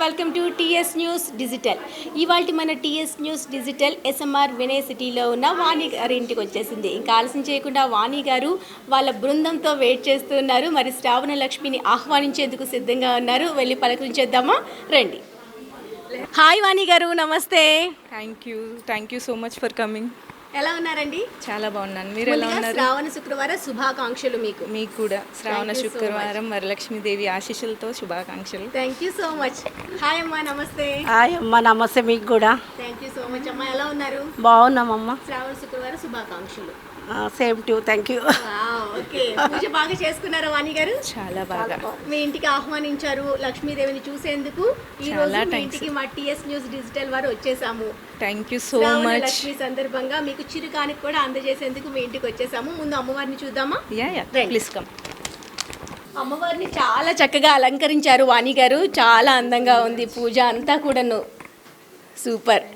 Welcome to TS news digital. ఇవాళ మన TS news digital SMR Vinay సిటీలో ఉన్న వాణి గారి ఇంటికి వచ్చేసింది. ఇంకా ఆలస్యం చేయకుండా వాణి గారు వాళ్ళ బృందంతో వెయిట్ చేస్తున్నారు. మరి శ్రావణ లక్ష్మిని ఆహ్వానించేందుకు సిద్ధంగా ఉన్నారు. వెళ్ళి పలకరించేద్దామా, రండి. హాయ్ వాణి గారు, నమస్తే. Thank you so much for coming. ఎలా ఉన్నారండి? చాలా బాగున్నాను. మీరు ఎలా ఉన్నారు? శ్రావణ శుక్రవారం శుభాకాంక్షలు మీకు కూడా. శ్రావణ శుక్రవారం వరలక్ష్మీదేవి ఆశీస్సులతో శుభాకాంక్షలు. Thank you so much. Hi అమ్మా, నమస్తే. హాయ్ అమ్మ, నమస్తే మీకు కూడా. థ్యాంక్ యూ సో మచ్ అమ్మా. ఎలా ఉన్నారు? బాగున్నామమ్మ. శ్రావణ శుక్రవారం శుభాకాంక్షలు. Same to. Thank you. Okay, పూజ బాగా చేసుకున్నారా వాణి గారు? చాలా బాగా. మీ ఇంటికి ఆహ్వానించారు లక్ష్మీదేవిని చూసేందుకు. ఈ రోజు మీ ఇంటికి మా టీఎస్ న్యూస్ డిజిటల్ వారు వచ్చేసాము. Thank you so much. Lakshmi సందర్భంగా మీకు చిరుకానికి కూడా అందజేసేందుకు మీ ఇంటికి వచ్చేసాము. ముందు అమ్మవారిని చూద్దామా? Please come. అమ్మవారిని చాలా చక్కగా అలంకరించారు వాణి గారు. చాలా అందంగా ఉంది పూజ అంతా కూడాను. సూపర్.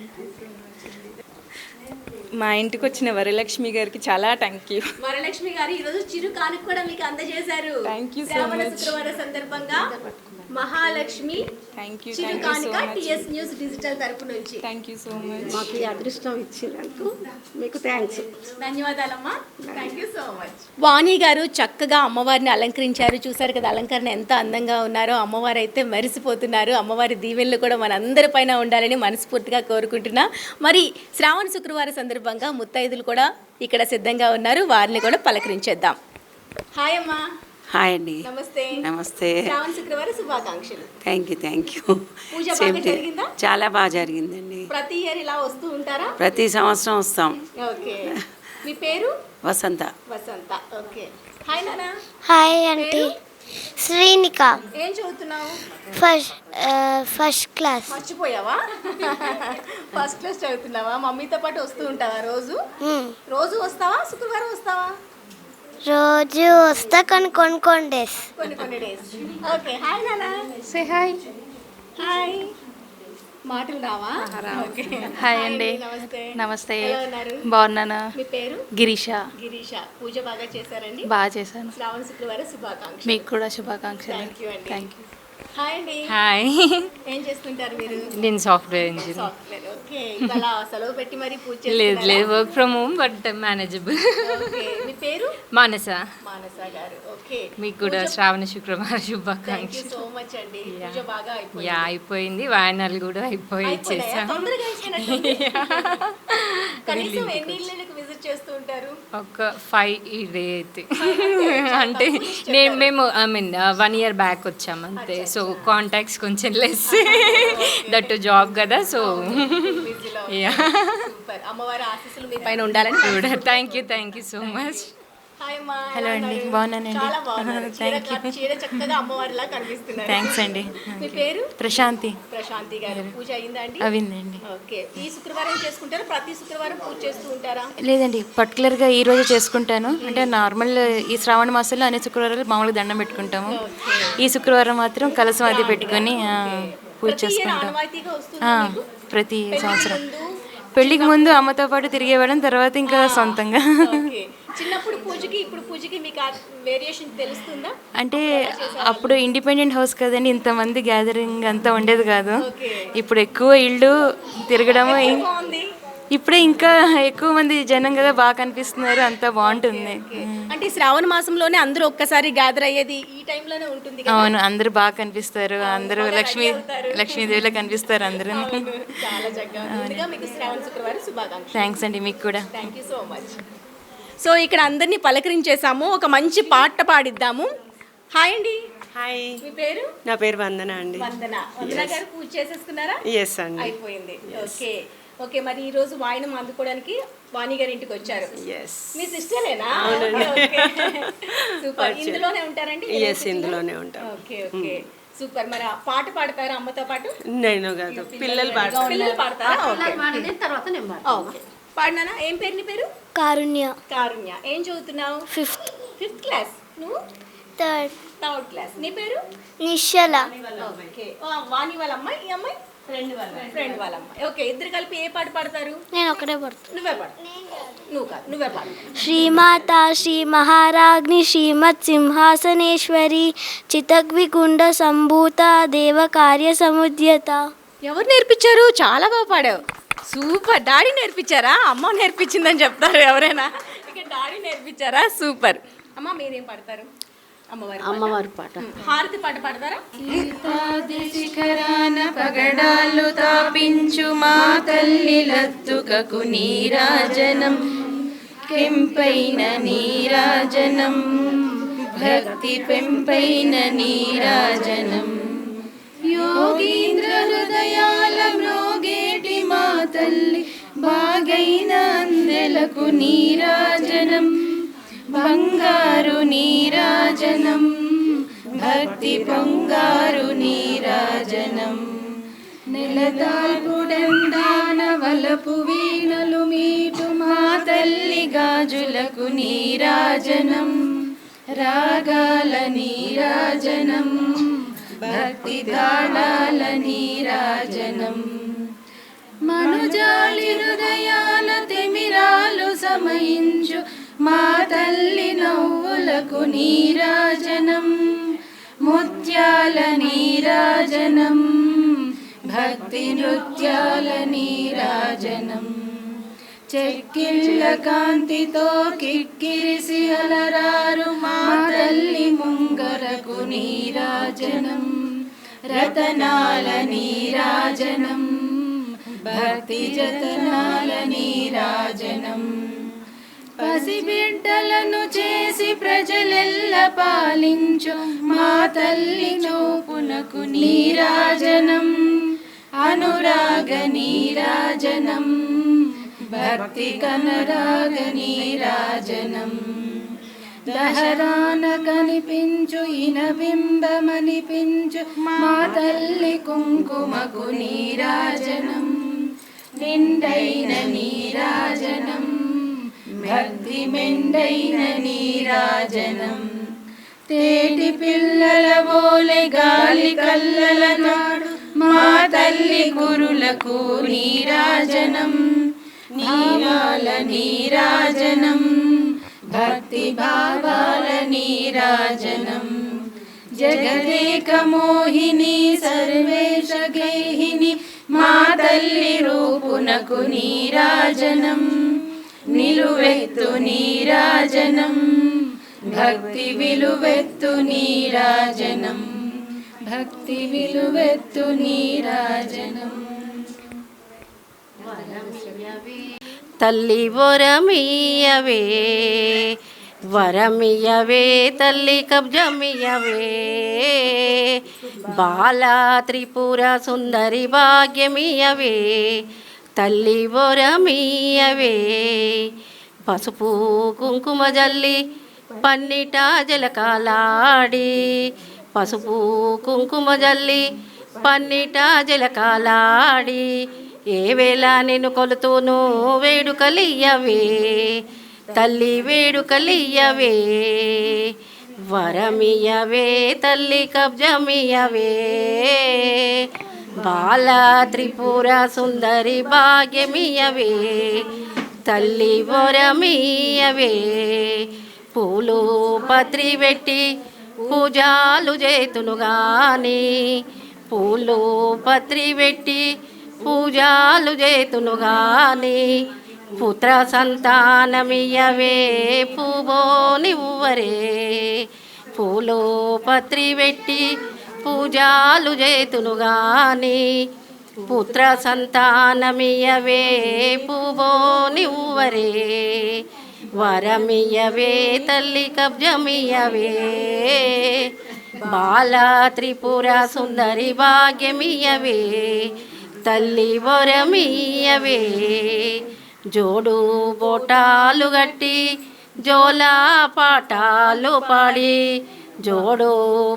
మా ఇంటికి వచ్చిన వరలక్ష్మి గారికి చాలా థ్యాంక్ యూ. వరలక్ష్మి గారు ఈరోజు చిరు కానుక కూడా మీకు అందజేశారు. Thank you so Shravana much. శుక్రవారం సందర్భంగా మహాలక్ష్మి చిరు కానుక టీఎస్ న్యూస్ డిజిటల్ తరపు నుంచి. Thank you so much. మాకు ఈ అదృష్టం ఇచ్చినందుకు మీకు థ్యాంక్స్. ధన్యవాదాలమ్మా. Thank you so much. Vani గారు చక్కగా అమ్మవారిని అలంకరించారు. చూసారు కదా అలంకరణ ఎంత అందంగా ఉన్నారో. అమ్మవారు అయితే మెరిసిపోతున్నారు. అమ్మవారి దీవెనలు కూడా మనందరి పైన ఉండాలని మనస్ఫూర్తిగా కోరుకుంటున్నా. మరి శ్రావణ శుక్రవారం సందర్భంగా ముత్తైదులు కూడా ఇక్కడ సిద్ధంగా ఉన్నారు. వారిని కూడా పలకరించేద్దాం. హాయ్ అమ్మా. హాయ్ అండి. నమస్తే. నమస్తే. శ్రావణ శుక్రవారం శుభాకాంక్షలు. Thank you. పూజ బాగా జరిగిందా? చాలా బాగా జరిగిందండి. ప్రతి ఇయర్ ఇలా వస్తూ ఉంటారా? ప్రతి సంవత్సరం వస్తాం. ఓకే. మీ పేరు? వసంత. వసంత. ఓకే. హాయ్ నాన్న. Hi aunty. శ్రీనిక. ఏం చదువుతున్నావు? First class. మర్చిపోయావా? ఫస్ట్ క్లాస్ చదువుతున్నావా? మమ్మీతో పాటు వస్తూ ఉంటావా రోజు? రోజు వస్తావా? శుక్రవారం వస్తావా? రోజు వస్తా కానీ కొన్ని డేస్. కొన్ని డేస్. ఓకే. హాయ్ నాన్న. Say hi. హాయ్. మాటలు రావా? ఓకే. హాయ్ అండి. నమస్తే. నమస్తే. ఎలా ఉన్నారు? బాగున్నానా? మీ పేరు? గిరీష. గిరీష. పూజ బాగా చేశారండి? బాగా చేశాను. శ్రావణ శుక్రవారం శుభాకాంక్షలు. మీకు కూడా శుభాకాంక్షలు. థ్యాంక్ యూ అండి. Thank you. హాయ్ అండి. హాయ్, ఏం చేస్తుంటారు మీరు? నేను సాఫ్ట్వేర్ ఇంజనీర్. సాఫ్ట్వేర్. ఓకే. ఇవాళ సెలవు పెట్టి మరి పూజ లేదు చేస్తున్నారా? Work from home but manageable. Okay. మీ పేరు? మానస. మానస గారు. ఓకే. మీకు కూడా శ్రావణ శుక్రవారం థ్యాంక్ యూ శుభాకాంక్షలు. సో మచ్ అండి. పూజ బాగా యా అయిపోయింది. వాయనాలు కూడా అయిపోయాయా? ఇచ్చేసాం. తొందరగా ఇచ్చినట్టుంది. కనీసం ఎన్ని ఇళ్ళకి విజిట్ చేస్తూ ఉంటారు? ఒక 5 డే అయితే అంటే మేము ఐ మీన్ 1 year బ్యాక్ వచ్చాం అంతే. సో కాంటాక్ట్స్ కొంచెం లెస్. దట్ జాబ్ కదా. So yeah. సూపర్. అమ్మవారి ఆశీస్సులు మీ పైన ఉండాలని కూడా thank you so much. Hi అమ్మా. హలో ఎలా అండి. ఉన్నారు? బాగున్నానండి. చాలా బాగున్నారు. చీర చక్కగా అమ్మవారిలా కనిపిస్తున్నారు. థ్యాంక్స్ అండి. మీ పేరు? ప్రశాంతి. ప్రశాంతి గారు. పూజ అయిందా అండి? అవిందండి. ఓకే. ఈ శుక్రవారం చేసుకుంటారా? ప్రతి శుక్రవారం పూజ చేస్తూ ఉంటారా? లేదండి, పర్టికులర్గా ఈ రోజు చేసుకుంటాను. అంటే నార్మల్ ఈ శ్రావణ మాసంలో అన్ని శుక్రవారాలు మామూలుగా దండం పెట్టుకుంటాము. ఈ శుక్రవారం మాత్రం కలసం అది పెట్టుకొని పూజ ప్రతి year చేసుకుంటాం. ఆనవాయితీగా వస్తుందా మీకు? ప్రతి సంవత్సరం ముందు? పెళ్లికి ముందు అమ్మతో పాటు తిరిగేవాళ్ళం, తర్వాత ఇంకా సొంతంగా. ఓకే. చిన్నప్పుడు పూజకి ఇప్పుడు పూజకి మీకు వేరియేషన్ తెలుస్తుందా? అంటే అప్పుడు ఇండిపెండెంట్ హౌస్ కదండి, ఇంతమంది గ్యాదరింగ్ అంతా ఉండేది కాదు. ఇప్పుడు ఎక్కువ ఇళ్ళు తిరగడము, బాగుంది. ఇప్పుడే ఇంకా ఎక్కువ మంది జనం కదా, బాగా కనిపిస్తున్నారు, అంతా బాగుంటుంది. అంటే శ్రావణ మాసంలోనే అందరూ ఒక్కసారి గ్యాదర్ అయ్యేది ఈ టైంలోనే ఉంటుంది కదా? అవును, అందరూ బాగా కనిపిస్తారు. అందరూ లక్ష్మీదేవిలో కనిపిస్తారు అందరూ. చాలా చక్కగా. ముందుగా మీకు శ్రావణ శుక్రవారం శుభాకాంక్షలు. థ్యాంక్స్ అండి. మీకు కూడా. Thank you so much. So ఇక్కడ అందరినీ పలకరించేసాము. ఒక మంచి పాట పాడిద్దాము. హాయ్ అండి. హాయ్, మీ పేరు? నా పేరు వందన అండి. వందన. వందన గారు పూజ చేసేసుకున్నారా? ఎస్ అండి. అయిపోయింది. ఓకే. ఓకే. మరి ఈ రోజు వాయినం అందుకోవడానికి వాణి గారి ఇంటికి వచ్చారు. ఎస్. మీ సిస్టరేనా? సూపర్. ఇందులోనే ఉంటారండి? ఎస్, ఇందులోనే ఉంటాం. ఓకే. ఓకే. సూపర్. మరి ఆ పాట పాడతారా అమ్మతో పాటు? నేను కాదు, పిల్లలు పాడతారు. పిల్లలు పాడతారా? ఓకే. పాడినానా? ఏం పేరు నీ పేరు? కారుణ్య. కారుణ్య. ఏం చదువుతున్నావు? Fifth class. నువ్వు? Third class. నీ పేరు? నిశ్చల. ఓకే. వాణి వాళ్ళ అమ్మాయి, ఈ అమ్మాయి ఫ్రెండ్ వాళ్ళ అమ్మాయి. ఓకే. ఇద్దరు కలిపి ఏ పాట పాడతారు? నేను ఒకటే పడుతుంది. నువ్వే పాడు. నువ్వు కాదు, నువ్వే పాడు. శ్రీమాత శ్రీ మహారాజ్ఞి శ్రీమత్ సింహాసనేశ్వరి చితగ్వికుండ సంభూత దేవ కార్య సముద్యత. ఎవరు నేర్పించారు? చాలా బాగా పాడావు, సూపర్. డాడీ నేర్పించారా? అమ్మ నేర్పించిందని చెప్తారు ఎవరైనా. ఇక డాడీ నేర్పించారా? సూపర్. అమ్మ మీరేం పాడతారు? అమ్మవారి పాట. హారతి పాట పాడతారా? శిఖరాన పగడాలు తాపించు మా తల్లి లత్తుకకు నీరాజనం, కెంపైన నీరాజనం, భక్తి పెంపైన నీరాజనం. యోగీంద్ర హృదయాల మ్రోగేటి మా తల్లి బాగైన అందెలకు నీరాజనం, బంగారు నీరాజనం, భక్తి బంగారు నీరాజనం. నెలదాల్పుడందాన వలపు వీణలు మీటు మా తల్లి గాజులకు నీరాజనం, రాగాల నీరాజనం, భక్తి తాళాల నీరాజనం. మనుజాలి హృదయాల తిమిరాలు సమయించు మా తల్లి నవ్వులకు నీరాజనం, ముత్యాల నీరాజనం, భక్తి నృత్యాల నీరాజనం. చెక్కిళ్ళ కాంతితో కిక్కిరిసి అలరారు మా తల్లి ముంగరకు నీరాజనం, రతనాల నీరాజనం, భక్తి జతనాల నీరాజనం. పసిబిడ్డలను చేసి ప్రజలెల్ల పాలించు మా తల్లి చూపునకు నీరాజనం, అనురాగ నీరాజనం, భక్తి కనరాగ నీరాజనం. దహరాన కనిపించు ఇనబింబమనిపించు మా తల్లి కుంకుమకు నీరాజనం, నిండైన నీరాజనం, భక్తి మెండైన నీరాజనం. తేటి పిల్లల బోలె గాలి కల్లల నాడు మా తల్లి గురులకు నీరాజనం, నీరాల నీరాజనం, భక్తి భావాల నీరాజనం. జగదేక మోహిని సర్వేశ గేహిని మా తల్లి రూపునకు నీరాజనం, నిలువెత్తు నీరాజనం, భక్తి విలువెత్తు నీరాజనం, భక్తి విలువెత్తు నీరాజనం. తల్లి వరమియవే, వరమియవే తల్లి కబ్జమియవే, బాలా త్రిపుర సుందరి భాగ్యమియవే, తల్లి వరమియవే. పసుపు కుంకుమ జల్లి పన్నిట జలకాలాడి, పసుపు కుంకుమ జల్లి పన్నిట జలకాలాడి, ఏ వేళ నిన్ను కొలుతూను వేడుకలియ్యవే, తల్లి వేడుకలియ్యవే. వరమియవే తల్లి కబ్జమియవే, బాలా త్రిపుర సుందరి భాగ్యమియవే, తల్లి వరమియవే. పూలు పత్రి పెట్టి పూజాలు చేతును గాని, పూలు పత్రి పెట్టి పూజాలు చేతును గాని, పుత్ర సంతానమియవే పూబోనివ్వరే. పూలు పత్రి పెట్టి పూజాలు చేతును గాని, పుత్ర సంతానమియవే పూబోనివ్వరే. వరమియవే తల్లి కబ్జమియవే, బాలా త్రిపుర సుందరి భాగ్యమియవే, తల్లి వరమియవే. జోడు బోటాలు గట్టి జోలా పాటాలు పాడి, జోడు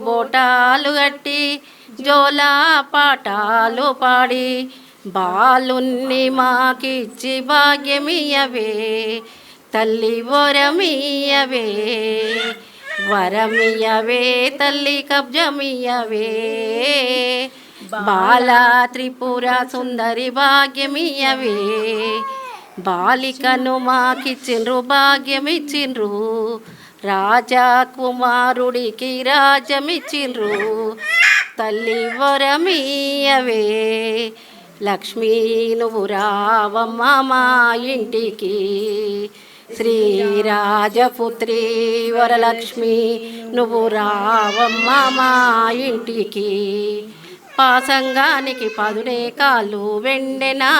బోటాలు గట్టి జోలా పాటాలు పాడి, బాలున్ని మాకిచ్చి భాగ్యమియవే, తల్లి వరమియవే. వరమియవే తల్లి కబ్జమియవే, బాలా త్రిపుర సుందరి భాగ్యమియవే, బాలికను మాకిచ్చిండ్రు భాగ్యమిచ్చిండ్రు, రాజకుమారుడికి రాజ్యమిచ్చిండ్రు. తల్లి వరమీయవే లక్ష్మీ నువ్వు రావమ్మ మా ఇంటికి. శ్రీరాజపుత్రి వరలక్ష్మి నువ్వు రావమ్మ మా ఇంటికి. పాసంగానికి పదునే కాళ్ళు వెండెనా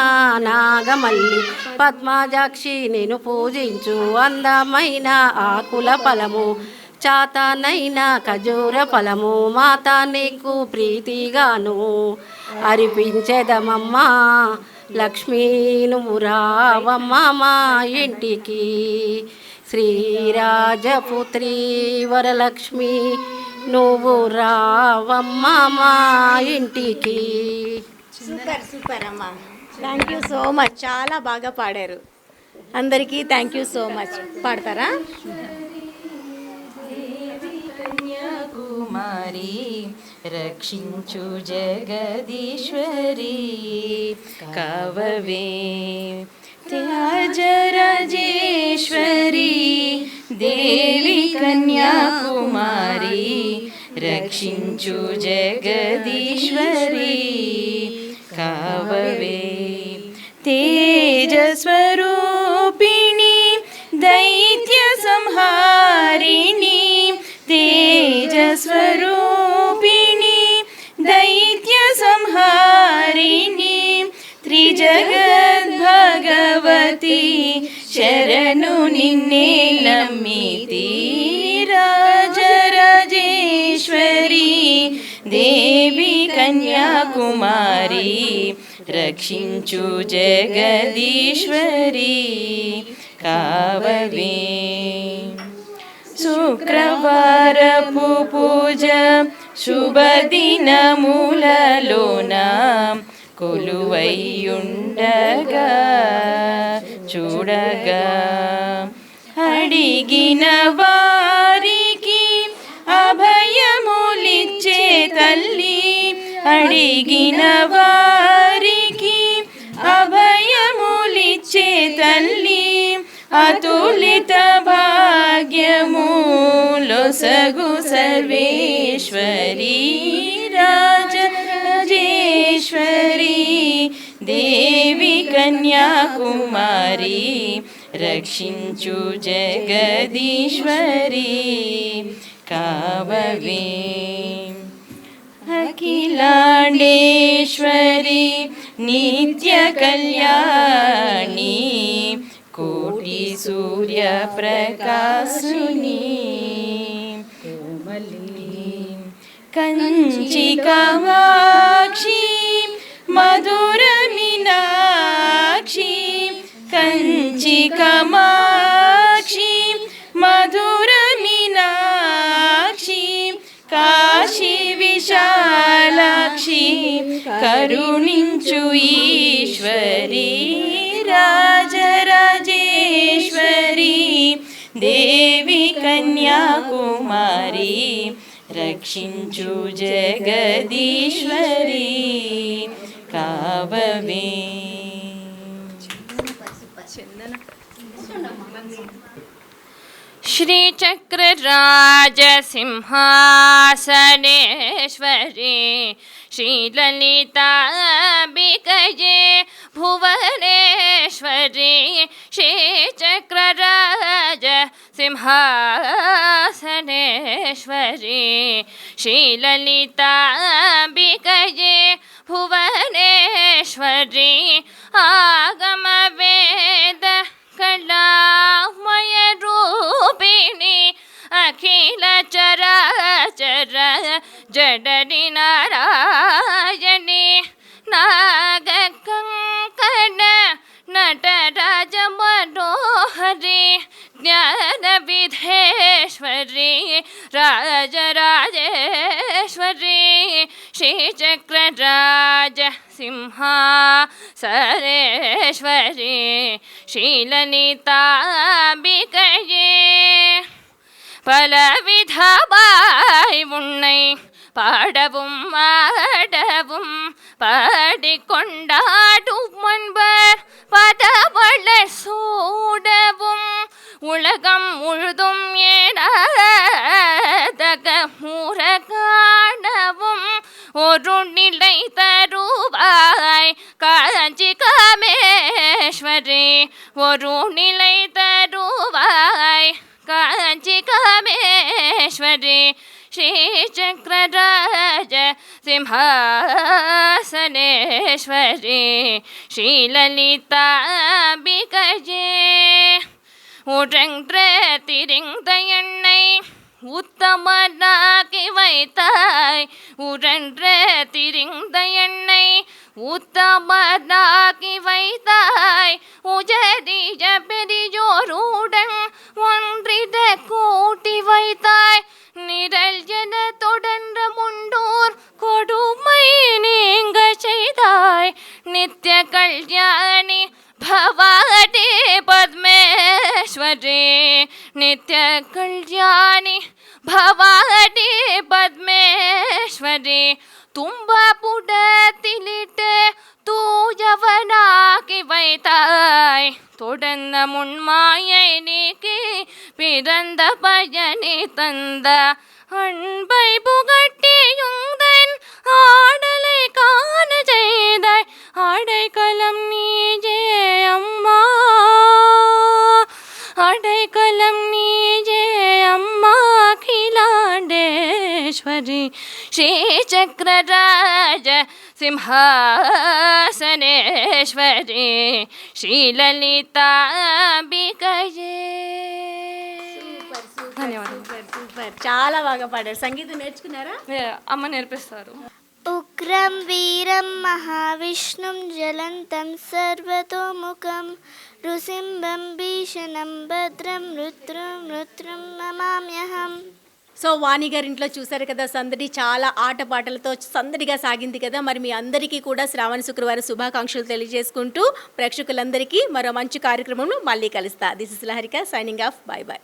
నాగమల్లి, పద్మాజాక్షి నేను పూజించు అందమైన ఆకుల ఫలము, చాతనైన ఖజూర ఫలము మాత నీకు ప్రీతిగాను అర్పించెదమమ్మా. లక్ష్మీ నువ్వు రావమ్మ మా ఇంటికి. శ్రీరాజపుత్రి వరలక్ష్మి నువ్వు రావమ్మ మా ఇంటికి. సూపర్ సూపర్ అమ్మా, థ్యాంక్ యూ సో మచ్, చాలా బాగా పాడారు. అందరికీ థ్యాంక్ యూ సో మచ్. పాడతారా? కన్యాకుమారి రక్షించు జగదీశ్వరి, కావవే త్యాజరాజేశ్వరి దేవి కన్యాకుమారి, రక్షించు జగదీశ్వరి కావవే. తేజస్వరూపిణి దైత్య సంహారిణి, తేజస్వరూపిణి దైత్య సంహారిణి, త్రిజగద్భగవతి శరణు నిన్నే నమ్మితి. రాజరాజేశ్వరి దేవి కన్యాకుమారి, రక్షించు జగదీశ్వరి కావవే. శుక్రవారపు పూజ శుభదినములలోన కొలువైయుండగా చూడగా, అడిగిన వారికి అభయములిచ్చే తల్లి, అడిగిన వారికి అభయములిచ్చే తల్లి, అతులిత భాగ్యములొసగు సర్వేశ్వరి. రాజరాజేశ్వరి దేవి కన్యాకుమారి, రక్షించు జగదీశ్వరి కావవే. అఖిలాండేశ్వరి నిత్య కళ్యాణి, కోటి సూర్య ప్రకాశిని కంచి కామాక్షి మధుర మీనాక్షి, కంచి కామాక్షి మధుర మీనాక్షి, కాశీ విశాలాక్షి కరుణించు ఈశ్వరి. రాజరాజేశ్వరి దేవి కన్యాకుమారి, రక్షించు జగదీశ్వరి కావవే. श्रीचक्रराजसिंहासनेश्वरी श्रीललिताम्बिकये भुवनेश्वरी, श्रीचक्रराजसिंहासनेश्वरी श्रीललिताम्बिकये भुवनेश्वरी, आगमवेद कलामय रूपिणी, अखिल चराचर जडनि नारायणी, नागकङ्कण नटराज मनोहरी, ज्ञान विधेश्वरी राजराजेश्वरी, श्रीचक्रराज सिंहासनेश्वरी श्रीललिताम्बिकये. பலவிதமாய் உன்னை பாடவும் ஆடவும் பாடிக்கொண்டாடும் முன்பர் பதவள ஒரு நிலை தருவாய் காஞ்சி காமேஸ்வரி ஸ்ரீ சக்கரராஜ சிம்ஹாசனேஸ்வரி ஸ்ரீலலிதாம்பிகையே உடன்ற திரிந்த எண்ணெய் உத்தமனாக்கி வைத்தாய் உடன்ற திரிந்த எண்ணெய் உத்தமனாக்கி வைத்தாய் உஜரிய பெரியோருடன் ஒன்றிட கூட்டி வைத்தாய் நிரல் என தொடர்ந்த முண்டோர் கொடுமை நீங்க செய்தாய் நித்திய கல்யாணி भवाटे पद्मेश्वरी नित्य कल्याणी भवाटे पद्मेश्वरी तुम्बा पुडतिलिटे தூயவனாகி வைத்தாய் தொடர்ந்த முன்மாயை நீக்கி பிறந்த பயனை தந்த அன்பை புகட்டியுந்தன் ஆடலை காண செய்தாய் அடைக்கலம் நீஜே அம்மா அடைக்கலம் நீஜே அம்மா அகிலாண்டேஸ்வரி ஸ்ரீ சக்கரராஜ सिंहासनेश्वरी శ్రీలలితాంబికయే సూపర్ చాలా బాగా పాడారు. సంగీతం నేర్చుకున్నారా? అమ్మ నేర్పిస్తారు. ఉగ్రం వీరం మహావిష్ణుం జ్వలంతం సర్వతోముఖం నృసింహం భీషణం భద్రం రుద్రం నమామ్యహం. సో వాణి గారి ఇంట్లో చూసారు కదా, సందడి చాలా ఆటపాటలతో సందడిగా సాగింది కదా. మరి మీ అందరికీ కూడా శ్రావణ శుక్రవారం శుభాకాంక్షలు తెలియజేసుకుంటూ ప్రేక్షకులందరికీ మరో మంచి కార్యక్రమంలో మళ్ళీ కలుస్తా. This is Laharika signing off. Bye bye.